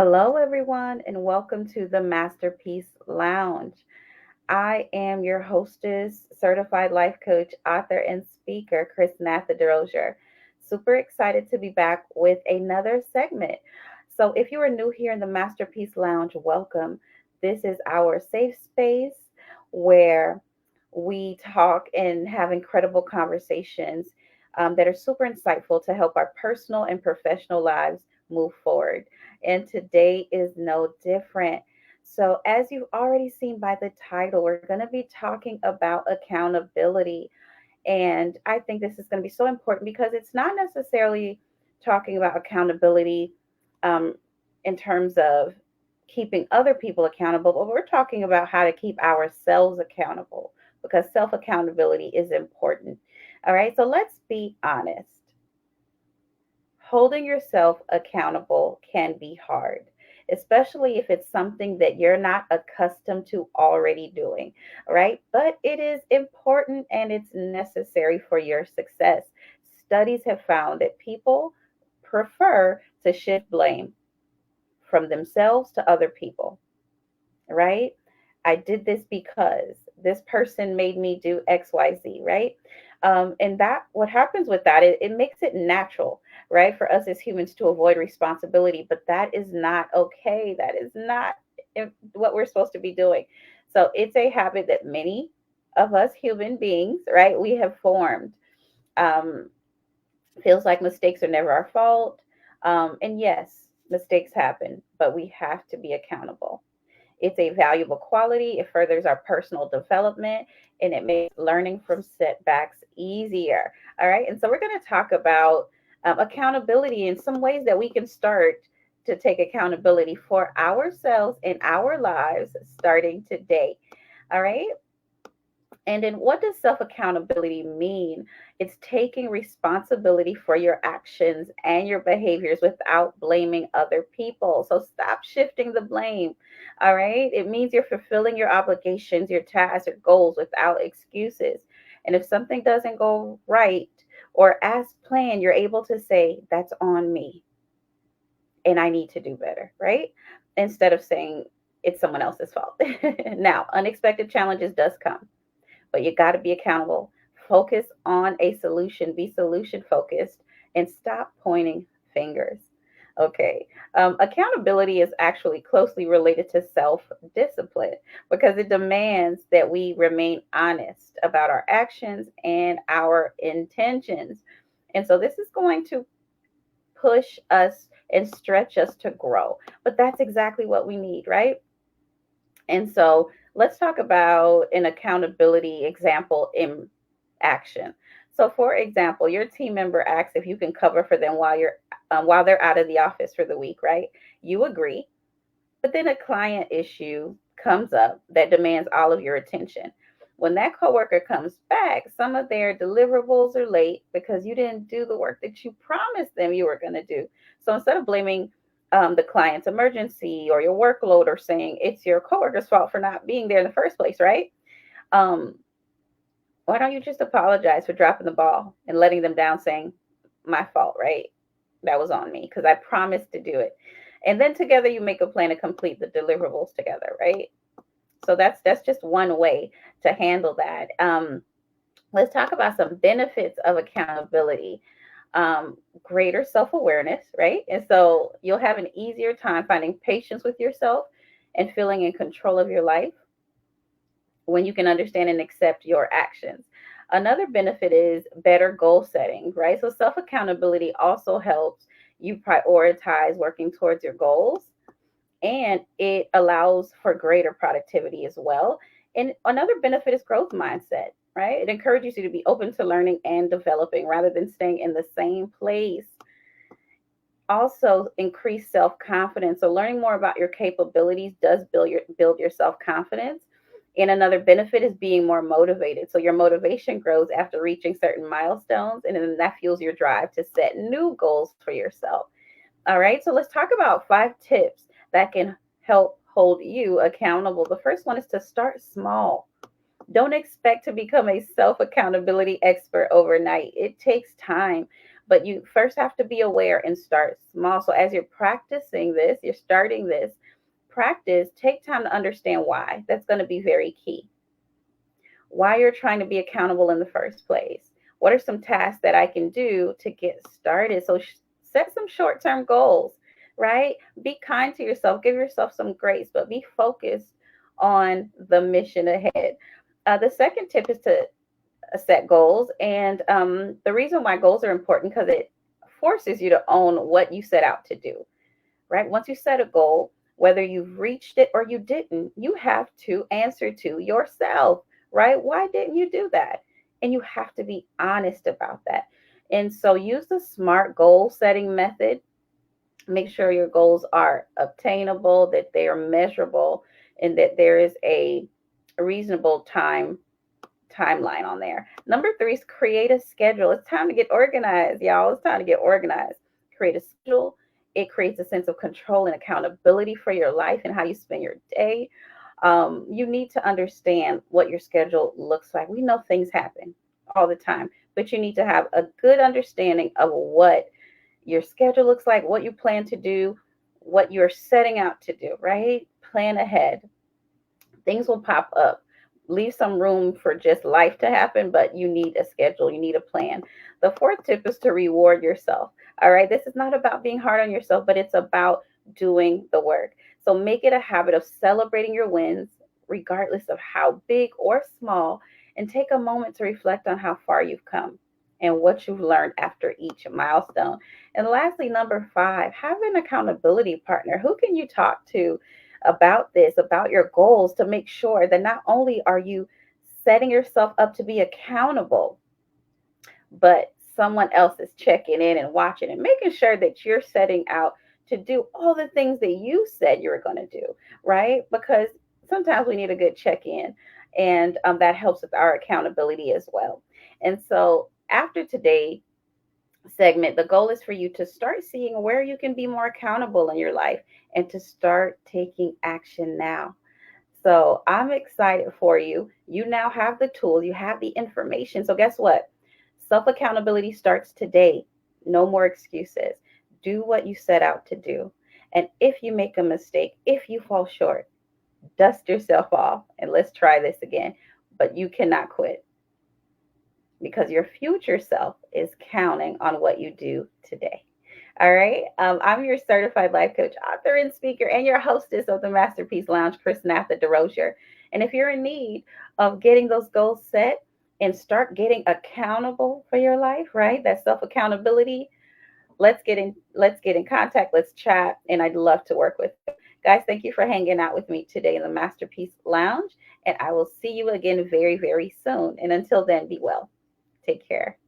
Hello, everyone, and welcome to the Masterpiece Lounge. I am your hostess, certified life coach, author, and speaker, Chrisnatha. Super excited to be back with another segment. So, if you are new here in the Masterpiece Lounge, welcome. This is our safe space where we talk and have incredible conversations that are super insightful to help our personal and professional lives move forward. And today is no different. So, as you've already seen by the title, we're going to be talking about accountability. And I think this is going to be so important because it's not necessarily talking about accountability um, in terms of keeping other people accountable, but we're talking about how to keep ourselves accountable because self accountability is important. All right, so let's be honest. Holding yourself accountable can be hard, especially if it's something that you're not accustomed to already doing, right? But it is important and it's necessary for your success. Studies have found that people prefer to shift blame from themselves to other people, right? I did this because this person made me do XYZ, right? And that what happens with that, it makes it natural, right, for us as humans to avoid responsibility. But that is not okay. That is not what we're supposed to be doing. So it's a habit that many of us human beings, right, we have formed. Um, Feels like mistakes are never our fault. And yes, mistakes happen, but we have to be accountable. It's a valuable quality. It furthers our personal development and it makes learning from setbacks easier. All right. And so we're going to talk about accountability and some ways that we can start to take accountability for ourselves and our lives starting today. All right. And then what does self accountability mean? It's taking responsibility for your actions and your behaviors without blaming other people. So stop shifting the blame. All right. It means you're fulfilling your obligations, your tasks, your goals without excuses. And if something doesn't go right or as planned, you're able to say, that's on me and I need to do better, right? Instead of saying it's someone else's fault. Now, unexpected challenges does come, but you got to be accountable. Focus on a solution, be solution focused, and stop pointing fingers. Okay. Accountability is actually closely related to self discipline because it demands that we remain honest about our actions and our intentions. And so this is going to push us and stretch us to grow. But that's exactly what we need, right? And so let's talk about an accountability example in action. So, for example, your team member asks if you can cover for them while they're out of the office for the week, right? You agree, but then a client issue comes up that demands all of your attention. When that coworker comes back, some of their deliverables are late because you didn't do the work that you promised them you were going to do. So instead of blaming the client's emergency or your workload or saying it's your coworker's fault for not being there in the first place, right? Um, why don't you just apologize for dropping the ball and letting them down, saying, my fault, right? That was on me because I promised to do it. And then together you make a plan to complete the deliverables together, right? So that's just one way to handle that. Let's talk about some benefits of accountability. Greater self awareness, right? And so you'll have an easier time finding patience with yourself and feeling in control of your life when you can understand and accept your actions. Another benefit is better goal setting, right? So self accountability also helps you prioritize working towards your goals and it allows for greater productivity as well. And another benefit is growth mindset, right? It encourages you to be open to learning and developing rather than staying in the same place. Also, increase self confidence. So, learning more about your capabilities does build your self confidence. And another benefit is being more motivated. So, your motivation grows after reaching certain milestones, and then that fuels your drive to set new goals for yourself. All right, so let's talk about 5 tips that can help hold you accountable. The first one is to start small. Don't expect to become a self accountability expert overnight. It takes time, But you first have to be aware and start small. So as you're practicing this, you're starting this practice, take time to understand why. That's going to be very key. Why you're trying to be accountable in the first place. What are some tasks that I can do to get started? So set some short-term goals, right? Be kind to yourself, give yourself some grace, but be focused on the mission ahead. The second tip is to set goals. And the reason why goals are important because it forces you to own what you set out to do, right? Once you set a goal, whether you've reached it or you didn't, you have to answer to yourself, right? Why didn't you do that? And you have to be honest about that. And so use the SMART goal setting method. Make sure your goals are obtainable, that they are measurable, and that there is a reasonable timeline on there. Number three is create a schedule. It's time to get organized, y'all. It's time to get organized. Create a schedule. It creates a sense of control and accountability for your life and how you spend your day. You need to understand what your schedule looks like. We know things happen all the time, but you need to have a good understanding of what your schedule looks like, what you plan to do, what you're setting out to do, right? Plan ahead. Things will pop up. Leave some room for just life to happen, but you need a schedule, you need a plan. The fourth tip is to reward yourself. All right, this is not about being hard on yourself, but it's about doing the work. So make it a habit of celebrating your wins, regardless of how big or small, and take a moment to reflect on how far you've come and what you've learned after each milestone. And lastly, number five, have an accountability partner. Who can you talk to about this, about your goals, to make sure that not only are you setting yourself up to be accountable, but someone else is checking in and watching and making sure that you're setting out to do all the things that you said you were going to do, right? Because sometimes we need a good check in, and that helps with our accountability as well. And so after today, segment, the goal is for you to start seeing where you can be more accountable in your life and to start taking action now. So I'm excited for you. You now have the tools, you have the information. So guess what? Self accountability starts today. No more excuses. Do what you set out to do. And if you make a mistake, if you fall short, dust yourself off and let's try this again. But you cannot quit because your future self is counting on what you do today. All right. I'm your certified life coach, author, and speaker, and your hostess of the Masterpiece Lounge, Chrisnatha. And if you're in need of getting those goals set and start getting accountable for your life, right? That self accountability. Let's get in contact. Let's chat, and I'd love to work with you, guys. Thank you for hanging out with me today in the Masterpiece Lounge, and I will see you again very, very soon. And until then, be well. Take care.